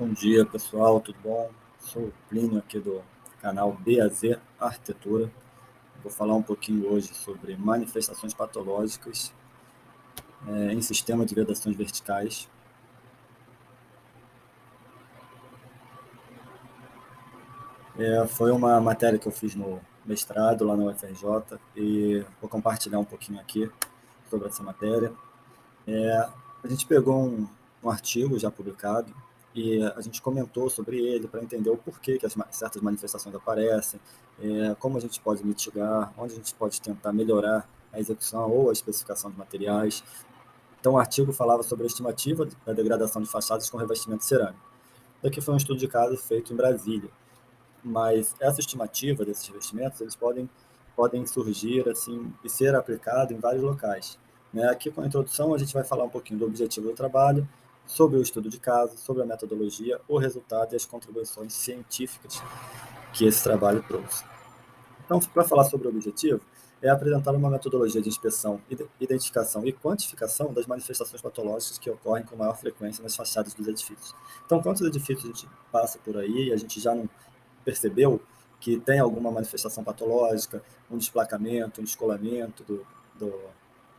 Bom dia, pessoal, tudo bom? Sou o Plínio aqui do canal BAZ Arquitetura. Vou falar um pouquinho hoje sobre manifestações patológicas em sistema de vedações verticais. Foi uma matéria que eu fiz no mestrado lá na UFRJ e vou compartilhar um pouquinho aqui sobre essa matéria. A gente pegou um artigo já publicado e a gente comentou sobre ele para entender o porquê que certas manifestações aparecem, como a gente pode mitigar, onde a gente pode tentar melhorar a execução ou a especificação de materiais. Então, o artigo falava sobre a estimativa da degradação de fachadas com revestimento cerâmico. Daqui foi um estudo de caso feito em Brasília, mas essa estimativa desses revestimentos eles podem surgir assim e ser aplicado em vários locais, né? Aqui com a introdução a gente vai falar um pouquinho do objetivo do trabalho, sobre o estudo de caso, sobre a metodologia, o resultado e as contribuições científicas que esse trabalho trouxe. Então, para falar sobre o objetivo, é apresentar uma metodologia de inspeção, identificação e quantificação das manifestações patológicas que ocorrem com maior frequência nas fachadas dos edifícios. Então, quantos edifícios a gente passa por aí e a gente já não percebeu que tem alguma manifestação patológica, um desplacamento, um descolamento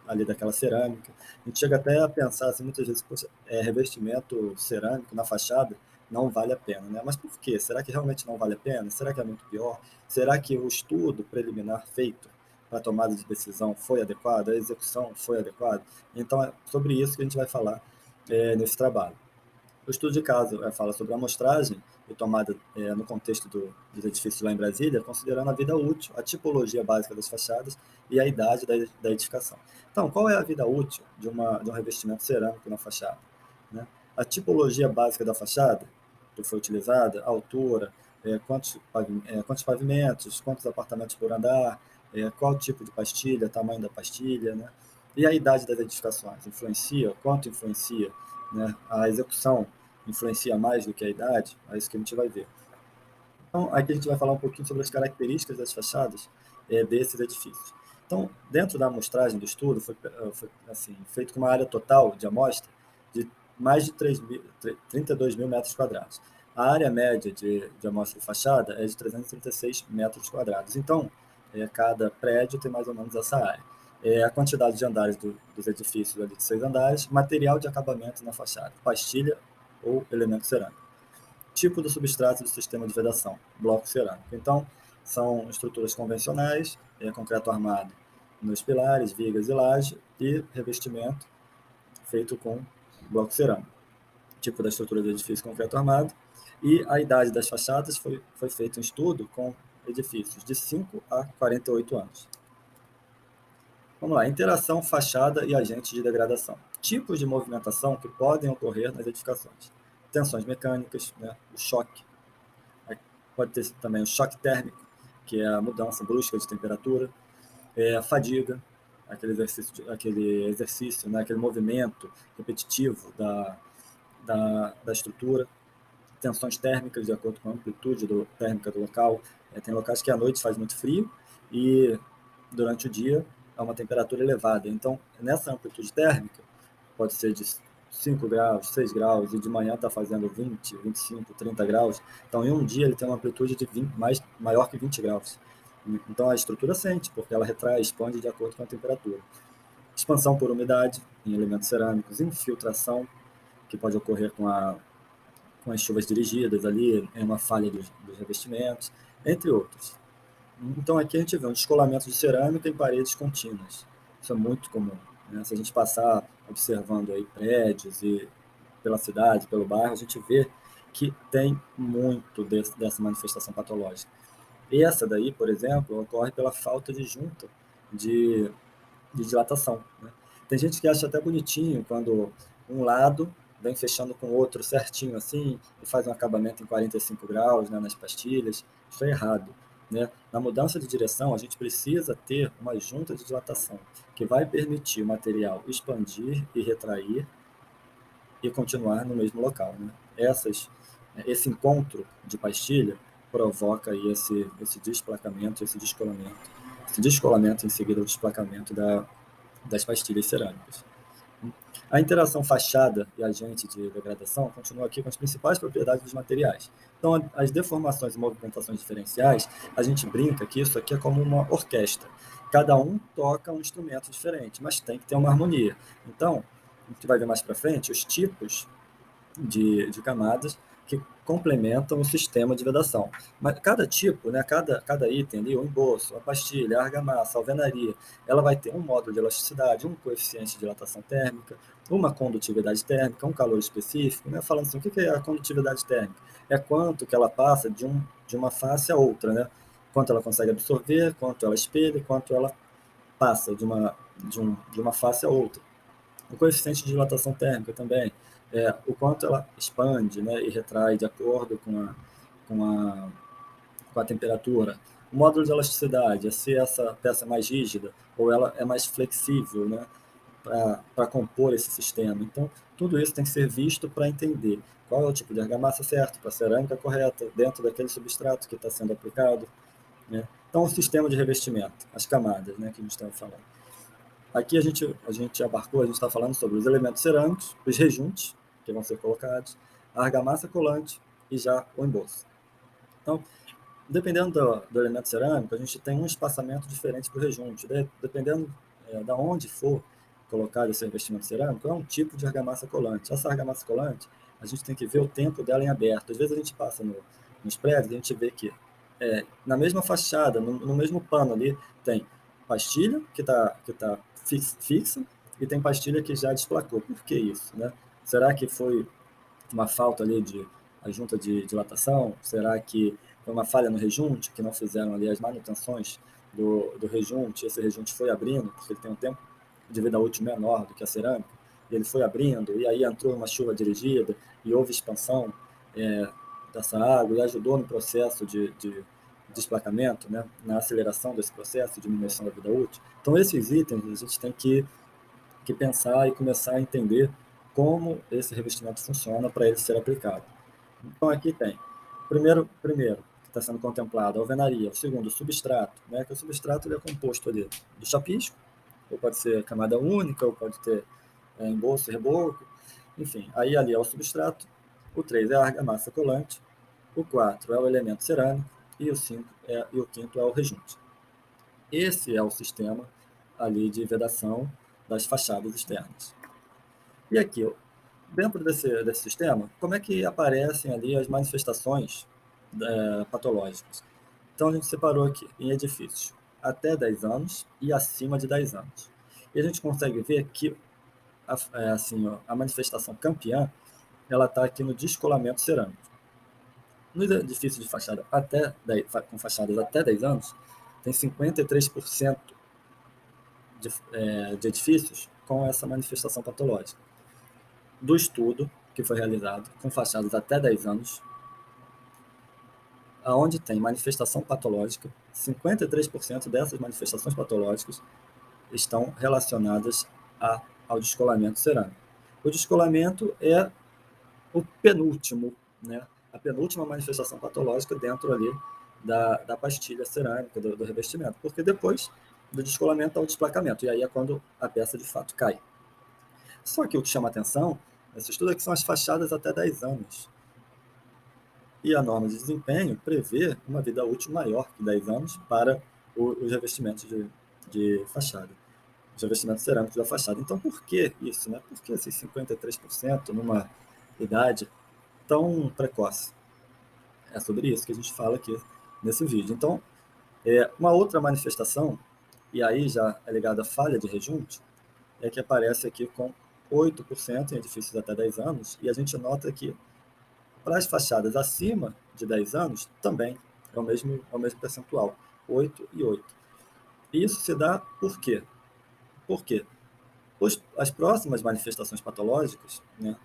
ali daquela cerâmica. A gente chega até a pensar, assim, muitas vezes, poxa, revestimento cerâmico na fachada não vale a pena, né? Mas por quê? Será que realmente não vale a pena? Será que é muito pior? Será que o estudo preliminar feito para a tomada de decisão foi adequado? A execução foi adequada? Então, é sobre isso que a gente vai falar nesse trabalho. O estudo de caso fala sobre a amostragem e tomada no contexto dos edifícios lá em Brasília, considerando a vida útil, a tipologia básica das fachadas e a idade da edificação. Então, qual é a vida útil de um revestimento cerâmico na fachada? Né? A tipologia básica da fachada que foi utilizada, a altura, quantos pavimentos, quantos apartamentos por andar, qual tipo de pastilha, tamanho da pastilha, né? E a idade das edificações, quanto influencia, né? A execução influencia mais do que a idade, é isso que a gente vai ver. Então, aqui a gente vai falar um pouquinho sobre as características das fachadas desses edifícios. Então, dentro da amostragem do estudo, foi assim, feito com uma área total de amostra de mais de 32 mil metros quadrados. A área média de amostra de fachada é de 336 metros quadrados. Então, cada prédio tem mais ou menos essa área. A quantidade de andares dos edifícios ali de 6 andares, material de acabamento na fachada, pastilha ou elemento cerâmico. Tipo do substrato do sistema de vedação, bloco cerâmico. Então, são estruturas convencionais, concreto armado nos pilares, vigas e laje, e revestimento feito com bloco cerâmico. Tipo da estrutura do edifício concreto armado. E a idade das fachadas foi feito um estudo com edifícios de 5 a 48 anos. Vamos lá, interação, fachada e agentes de degradação. Tipos de movimentação que podem ocorrer nas edificações. Tensões mecânicas, né, o choque. Pode ter também o choque térmico, que é a mudança brusca de temperatura. A fadiga, aquele exercício, né, aquele movimento repetitivo da estrutura. Tensões térmicas, de acordo com a amplitude térmica do local. Tem locais que à noite faz muito frio e durante o dia a uma temperatura elevada. Então, nessa amplitude térmica, pode ser de 5 graus, 6 graus, e de manhã está fazendo 20, 25, 30 graus. Então, em um dia, ele tem uma amplitude de maior que 20 graus. Então, a estrutura sente, porque ela retrai, expande de acordo com a temperatura. Expansão por umidade em elementos cerâmicos, infiltração, que pode ocorrer com as chuvas dirigidas ali, em uma falha dos revestimentos, entre outros. Então, aqui a gente vê um descolamento de cerâmica em paredes contínuas. Isso é muito comum, né? Se a gente passar observando aí prédios e pela cidade, pelo bairro, a gente vê que tem muito dessa manifestação patológica. E essa daí, por exemplo, ocorre pela falta de junta de dilatação, né? Tem gente que acha até bonitinho quando um lado vem fechando com o outro certinho assim e faz um acabamento em 45 graus, né, nas pastilhas. Isso é errado, né? Na mudança de direção, a gente precisa ter uma junta de dilatação que vai permitir o material expandir e retrair e continuar no mesmo local, né? Esse encontro de pastilha provoca aí esse desplacamento, esse descolamento em seguida o desplacamento das pastilhas cerâmicas. A interação fachada e agente de degradação continua aqui com as principais propriedades dos materiais. Então, as deformações e movimentações diferenciais, a gente brinca que isso aqui é como uma orquestra. Cada um toca um instrumento diferente, mas tem que ter uma harmonia. Então, a gente vai ver mais para frente os tipos de camadas que complementam o sistema de vedação. Mas cada tipo, né, cada item ali, o embolso, a pastilha, a argamassa, a alvenaria, ela vai ter um módulo de elasticidade, um coeficiente de dilatação térmica, uma condutividade térmica, um calor específico. Né? Falando assim, o que é a condutividade térmica? É quanto que ela passa de uma face a outra, né? Quanto ela consegue absorver, quanto ela espelha, quanto ela passa de uma face a outra. O coeficiente de dilatação térmica também, o quanto ela expande, né, e retrai de acordo com, a, com a temperatura. O módulo de elasticidade é se essa peça é mais rígida ou ela é mais flexível, né, para compor esse sistema. Então, tudo isso tem que ser visto para entender qual é o tipo de argamassa certo, para a cerâmica correta, dentro daquele substrato que está sendo aplicado. Né? Então, o sistema de revestimento, as camadas, né, que a gente estava falando. Aqui a gente abarcou, a gente está falando sobre os elementos cerâmicos, os rejuntos que vão ser colocados, a argamassa colante e já o embolso. Então, dependendo do elemento cerâmico, a gente tem um espaçamento diferente para o rejunte. Dependendo de onde for colocado esse revestimento cerâmico, é um tipo de argamassa colante. Essa argamassa colante, a gente tem que ver o tempo dela em aberto. Às vezes a gente passa nos prédios e a gente vê que na mesma fachada, no mesmo pano ali, tem pastilha que tá fixa e tem pastilha que já desplacou. Por que isso? Né? Será que foi uma falta ali de a junta de dilatação? Será que foi uma falha no rejunte, que não fizeram ali as manutenções do rejunte? Esse rejunte foi abrindo, porque ele tem um tempo de vida útil menor do que a cerâmica, e ele foi abrindo, e aí entrou uma chuva dirigida, e houve expansão dessa água, e ajudou no processo de desplacamento, né, na aceleração desse processo, diminuição da vida útil. Então, esses itens a gente tem que pensar e começar a entender como esse revestimento funciona para ele ser aplicado. Então, aqui tem, primeiro que está sendo contemplado, a alvenaria. O segundo, o substrato, né, que o substrato ele é composto ali do chapisco, ou pode ser camada única, ou pode ter embolso e reboco, enfim, aí ali é o substrato. O 3 é a argamassa colante, o 4 é o elemento cerâmico, e o quinto é o rejunte. Esse é o sistema ali de vedação das fachadas externas. E aqui, dentro desse sistema, como é que aparecem ali as manifestações patológicas? Então, a gente separou aqui em edifícios até 10 anos e acima de 10 anos. E a gente consegue ver que a manifestação campeã ela está aqui no descolamento cerâmico. Nos edifícios de fachada com fachadas até 10 anos, tem 53% de edifícios com essa manifestação patológica. Do estudo que foi realizado com fachadas até 10 anos, aonde tem manifestação patológica, 53% dessas manifestações patológicas estão relacionadas ao descolamento cerâmico. O descolamento é o penúltimo, né? A penúltima manifestação patológica dentro ali da pastilha cerâmica, do revestimento, porque depois do descolamento há o desplacamento, e aí é quando a peça de fato cai. Só que o que chama atenção nesse estudo é que são as fachadas até 10 anos. E a norma de desempenho prevê uma vida útil maior que 10 anos para os revestimentos de fachada, os revestimentos cerâmicos da fachada. Então, por que isso? Né? Por que esses 53% numa idade tão precoce? É sobre isso que a gente fala aqui nesse vídeo. Então, uma outra manifestação, e aí já é ligada à falha de rejunte, é que aparece aqui com 8% em edifícios até 10 anos, e a gente nota que para as fachadas acima de 10 anos, também é o mesmo percentual, 8 e 8. E isso se dá por quê? Porque as próximas manifestações patológicas, né,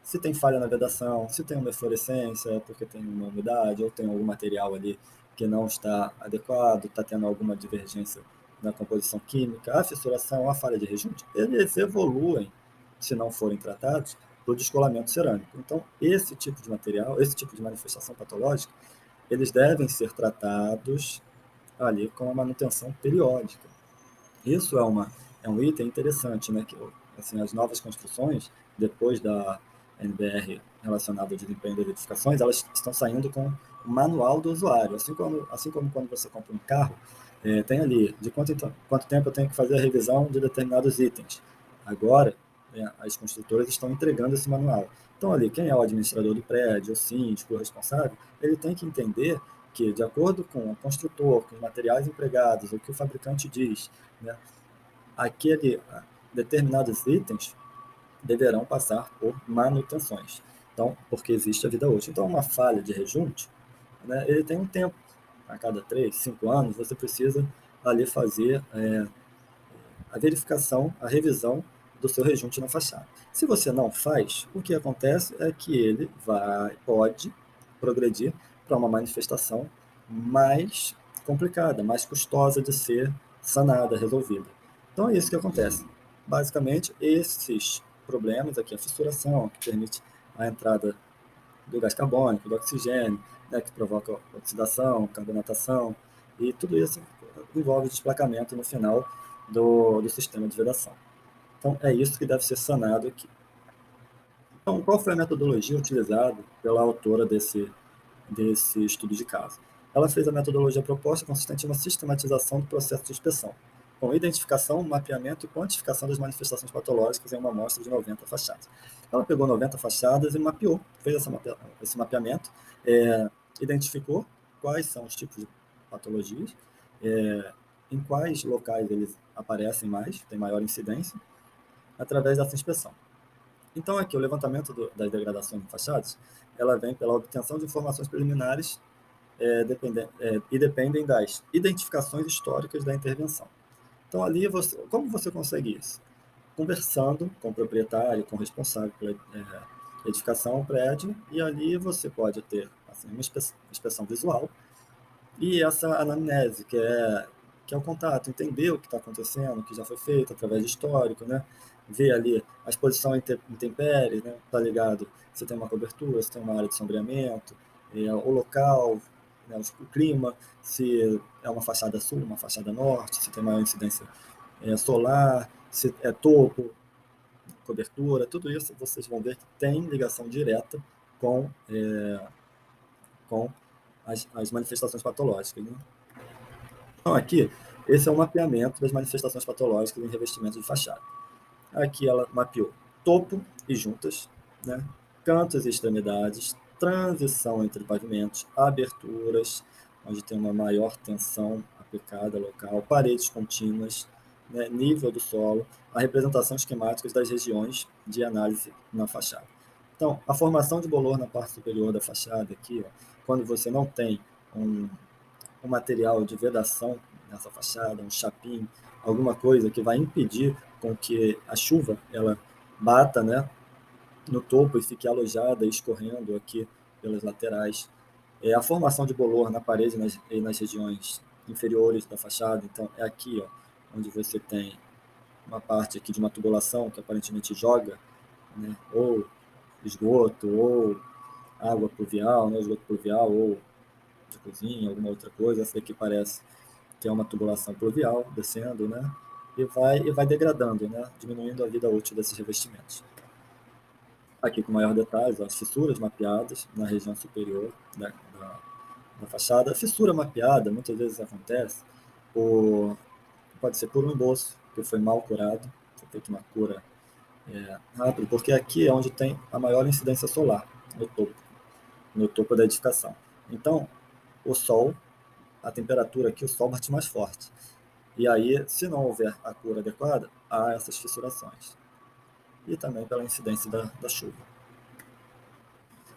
se tem falha na vedação, se tem uma eflorescência, porque tem uma umidade, ou tem algum material ali que não está adequado, está tendo alguma divergência na composição química, a fissuração, a falha de rejunte, eles evoluem, se não forem tratados, para o descolamento cerâmico. Então, esse tipo de material, esse tipo de manifestação patológica, eles devem ser tratados ali com a manutenção periódica. Isso é um item interessante, né, que assim, as novas construções, depois da NBR relacionada ao desempenho das edificações, elas estão saindo com o manual do usuário. Assim como quando você compra um carro, tem ali de quanto tempo eu tenho que fazer a revisão de determinados itens. Agora, as construtoras estão entregando esse manual. Então, ali, quem é o administrador do prédio, o síndico, o responsável, ele tem que entender que, de acordo com o construtor, com os materiais empregados, o que o fabricante diz, né, aquele determinados itens deverão passar por manutenções. Então, porque existe a vida útil. Então, uma falha de rejunte, né, ele tem um tempo. A cada 3, 5 anos, você precisa ali fazer a verificação, a revisão do seu rejunte na fachada. Se você não faz, o que acontece é que ele pode progredir para uma manifestação mais complicada, mais custosa de ser sanada, resolvida. Então é isso que acontece. Basicamente, esses problemas aqui, a fissuração, que permite a entrada do gás carbônico, do oxigênio, né, que provoca oxidação, carbonatação, e tudo isso envolve desplacamento no final do sistema de vedação. Então, é isso que deve ser sanado aqui. Então, qual foi a metodologia utilizada pela autora desse estudo de caso? Ela fez a metodologia proposta consistente em uma sistematização do processo de inspeção, com identificação, mapeamento e quantificação das manifestações patológicas em uma amostra de 90 fachadas. Ela pegou 90 fachadas e mapeou, fez esse mapeamento, identificou quais são os tipos de patologias, em quais locais eles aparecem mais, tem maior incidência, através dessa inspeção. Então, aqui, o levantamento das degradações de fachadas, ela vem pela obtenção de informações preliminares e dependem das identificações históricas da intervenção. Então, ali, como você consegue isso? Conversando com o proprietário, com o responsável pela edificação, o prédio, e ali você pode ter assim, uma inspeção visual e essa anamnese, que é o contato, entender o que está acontecendo, o que já foi feito através de histórico, né? Ver ali a exposição intempéries, né? Tá ligado? Se tem uma cobertura, se tem uma área de sombreamento, o local, né? O clima, se é uma fachada sul, uma fachada norte, se tem maior incidência solar, se é topo, cobertura, tudo isso vocês vão ver que tem ligação direta com as manifestações patológicas, né? Então, aqui, esse é o mapeamento das manifestações patológicas em revestimento de fachada. Aqui ela mapeou topo e juntas, né? Cantos e extremidades, transição entre pavimentos, aberturas, onde tem uma maior tensão aplicada local, paredes contínuas, né? Nível do solo, a representação esquemática das regiões de análise na fachada. Então, a formação de bolor na parte superior da fachada aqui, ó, quando você não tem um material de vedação nessa fachada, um chapim, alguma coisa que vai impedir com que a chuva ela bata, né, no topo e fique alojada e escorrendo aqui pelas laterais. A formação de bolor na parede e nas regiões inferiores da fachada, então é aqui, ó, onde você tem uma parte aqui de uma tubulação que aparentemente joga, né, ou esgoto, ou água pluvial, né, esgoto pluvial, ou de cozinha, alguma outra coisa. Essa daqui parece que é uma tubulação pluvial descendo, né? E vai degradando, né? Diminuindo a vida útil desses revestimentos. Aqui com maior detalhes, as fissuras mapeadas na região superior da fachada. A fissura mapeada muitas vezes acontece pode ser por um emboço que foi mal curado, foi feita uma cura rápida, porque aqui é onde tem a maior incidência solar, no topo da edificação. Então, o sol, a temperatura aqui, o sol bate mais forte. E aí, se não houver a cura adequada, há essas fissurações. E também pela incidência da chuva.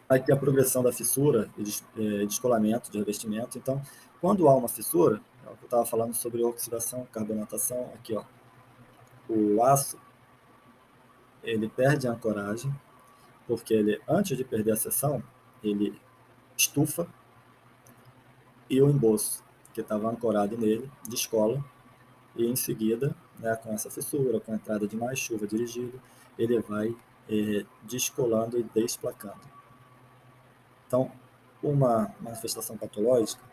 Aqui a progressão da fissura e descolamento de revestimento. Então, quando há uma fissura, eu estava falando sobre oxidação, carbonatação, aqui ó, o aço, ele perde a ancoragem, porque ele, antes de perder a seção, ele estufa e o emboço que estava ancorado nele descola e em seguida, né, com essa fissura, com a entrada de mais chuva dirigida, ele vai descolando e desplacando. Então, uma manifestação patológica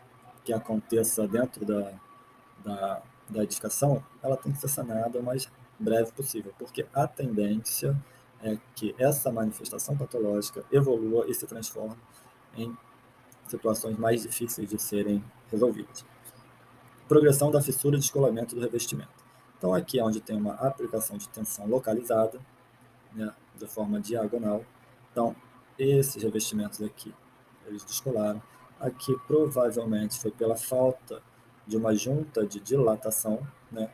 que aconteça dentro da edificação, ela tem que ser sanada o mais breve possível, porque a tendência é que essa manifestação patológica evolua e se transforme em situações mais difíceis de serem resolvidas. Progressão da fissura de descolamento do revestimento. Então, aqui é onde tem uma aplicação de tensão localizada, né, de forma diagonal. Então, esses revestimentos aqui, eles descolaram. Aqui, provavelmente, foi pela falta de uma junta de dilatação, né,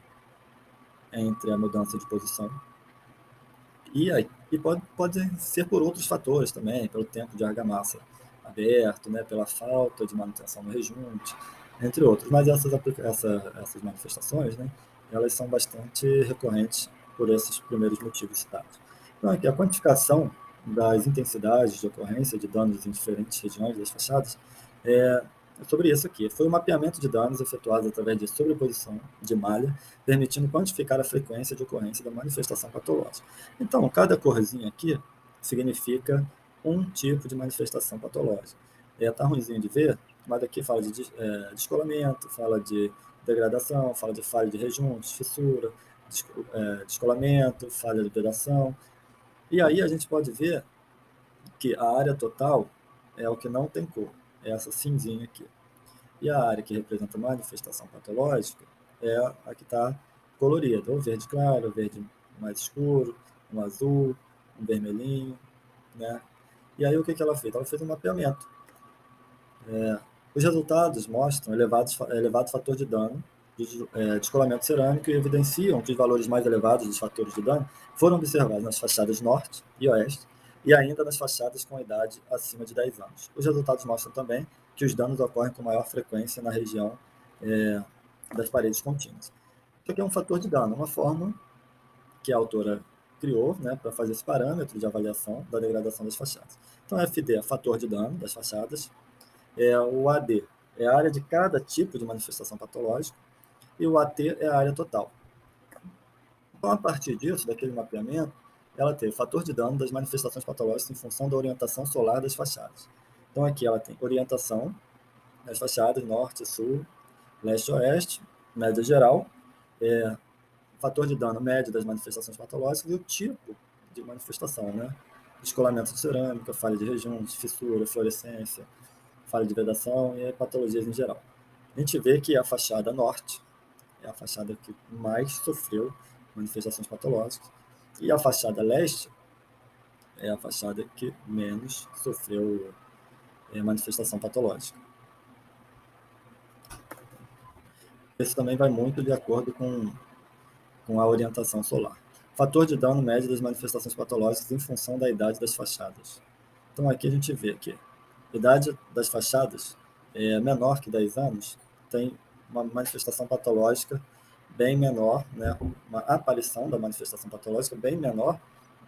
entre a mudança de posição. E pode ser por outros fatores também, pelo tempo de argamassa aberto, né, pela falta de manutenção no rejunte, entre outros. Mas essas manifestações, né, elas são bastante recorrentes por esses primeiros motivos citados. Então, aqui a quantificação das intensidades de ocorrência de danos em diferentes regiões das fachadas é sobre isso aqui. Foi um mapeamento de danos efetuado através de sobreposição de malha, permitindo quantificar a frequência de ocorrência da manifestação patológica. Então, cada corzinha aqui significa um tipo de manifestação patológica. Tá ruimzinho de ver, mas aqui fala de descolamento, fala de degradação, fala de falha de rejuntos, fissura, descolamento, falha de vedação. E aí a gente pode ver que a área total é o que não tem cor, é essa cinzinha aqui. E a área que representa manifestação patológica é a que está colorida, ou verde claro, ou verde mais escuro, um azul, um vermelhinho, né? E aí o que ela fez? Ela fez um mapeamento. Os resultados mostram elevado fator de dano de descolamento cerâmico e evidenciam que os valores mais elevados dos fatores de dano foram observados nas fachadas norte e oeste e ainda nas fachadas com idade acima de 10 anos. Os resultados mostram também que os danos ocorrem com maior frequência na região das paredes contínuas. Isso aqui é um fator de dano, uma fórmula que a autora criou, né, para fazer esse parâmetro de avaliação da degradação das fachadas. Então, FD é fator de dano das fachadas, o AD é a área de cada tipo de manifestação patológica e o AT é a área total. Então, a partir disso, daquele mapeamento, ela tem o fator de dano das manifestações patológicas em função da orientação solar das fachadas. Então, aqui ela tem orientação das fachadas norte, sul, leste e oeste, média geral, fator de dano médio das manifestações patológicas e o tipo de manifestação, né? Descolamento de cerâmica, falha de rejunte, fissura, fluorescência, falha de vedação e patologias em geral. A gente vê que a fachada norte é a fachada que mais sofreu manifestações patológicas e a fachada leste é a fachada que menos sofreu manifestação patológica. Isso também vai muito de acordo com a orientação solar. Fator de dano médio das manifestações patológicas em função da idade das fachadas. Então aqui a gente vê que a idade das fachadas é menor que 10 anos, tem uma manifestação patológica bem menor, né? Uma aparição da manifestação patológica bem menor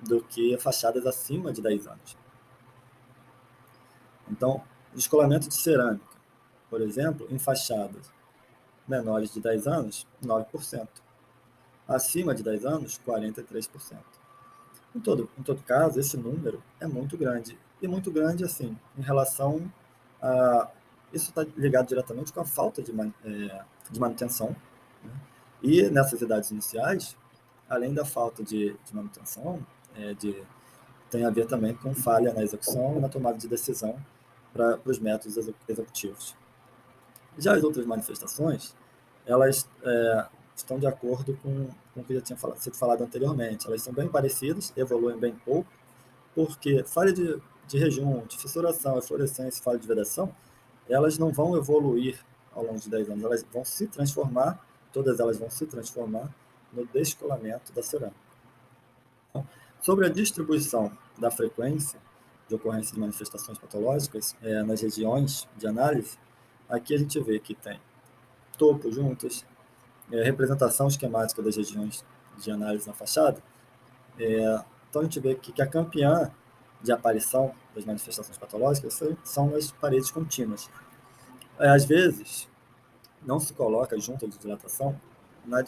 do que fachadas acima de 10 anos. Então, descolamento de cerâmica, por exemplo, em fachadas menores de 10 anos, 9%. Acima de 10 anos, 43%. Em todo caso, esse número é muito grande. E muito grande, assim, em relação a... Isso está ligado diretamente com a falta de manutenção. Né? E nessas idades iniciais, além da falta de manutenção, tem a ver também com falha na execução e na tomada de decisão para os métodos executivos. Já as outras manifestações, elas estão de acordo com o que já tinha sido falado anteriormente. Elas são bem parecidas, evoluem bem pouco, porque falha de rejunte, fissuração, fluorescência, falha de vedação, elas não vão evoluir ao longo de 10 anos, elas vão se transformar, todas elas vão se transformar no descolamento da cerâmica. Então, sobre a distribuição da frequência de ocorrência de manifestações patológicas nas regiões de análise, aqui a gente vê que tem topo juntas, representação esquemática das regiões de análise na fachada. Então a gente vê que a campeã de aparição das manifestações patológicas são as paredes contínuas. Às vezes, não se coloca junta de dilatação na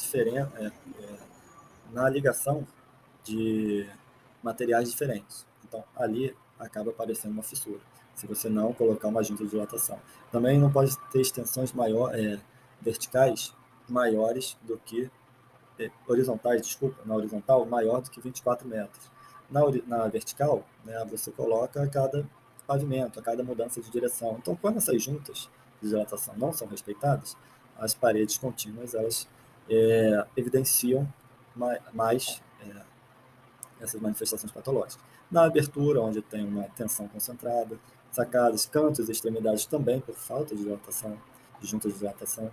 ligação de materiais diferentes. Então, ali acaba aparecendo uma fissura, se você não colocar uma junta de dilatação. Também não pode ter extensões verticais maiores do que horizontais, desculpa, na horizontal, maior do que 24 metros. Na vertical, né, você coloca a cada pavimento, a cada mudança de direção. Então, quando essas juntas de dilatação não são respeitadas, as paredes contínuas, elas evidenciam mais essas manifestações patológicas. Na abertura, onde tem uma tensão concentrada, sacadas, cantos e extremidades também por falta de dilatação, de junta de dilatação,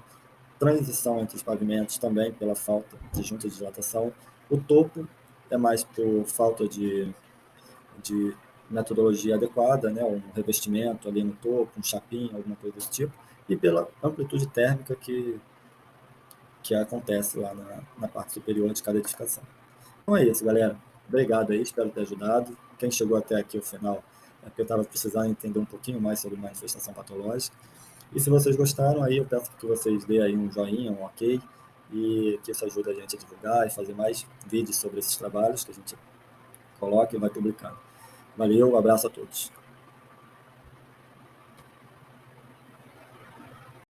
transição entre os pavimentos também pela falta de junta de dilatação. O topo é mais por falta de metodologia adequada, né, um revestimento ali no topo, um chapinho, alguma coisa desse tipo, e pela amplitude térmica que acontece lá na parte superior de cada edificação. Então é isso, galera. Obrigado aí, espero ter ajudado. Quem chegou até aqui ao final é porque eu estava precisando entender um pouquinho mais sobre manifestação patológica. E se vocês gostaram, aí eu peço que vocês dêem aí um joinha, um ok, e que isso ajude a gente a divulgar e fazer mais vídeos sobre esses trabalhos que a gente coloca e vai publicando. Valeu, um abraço a todos.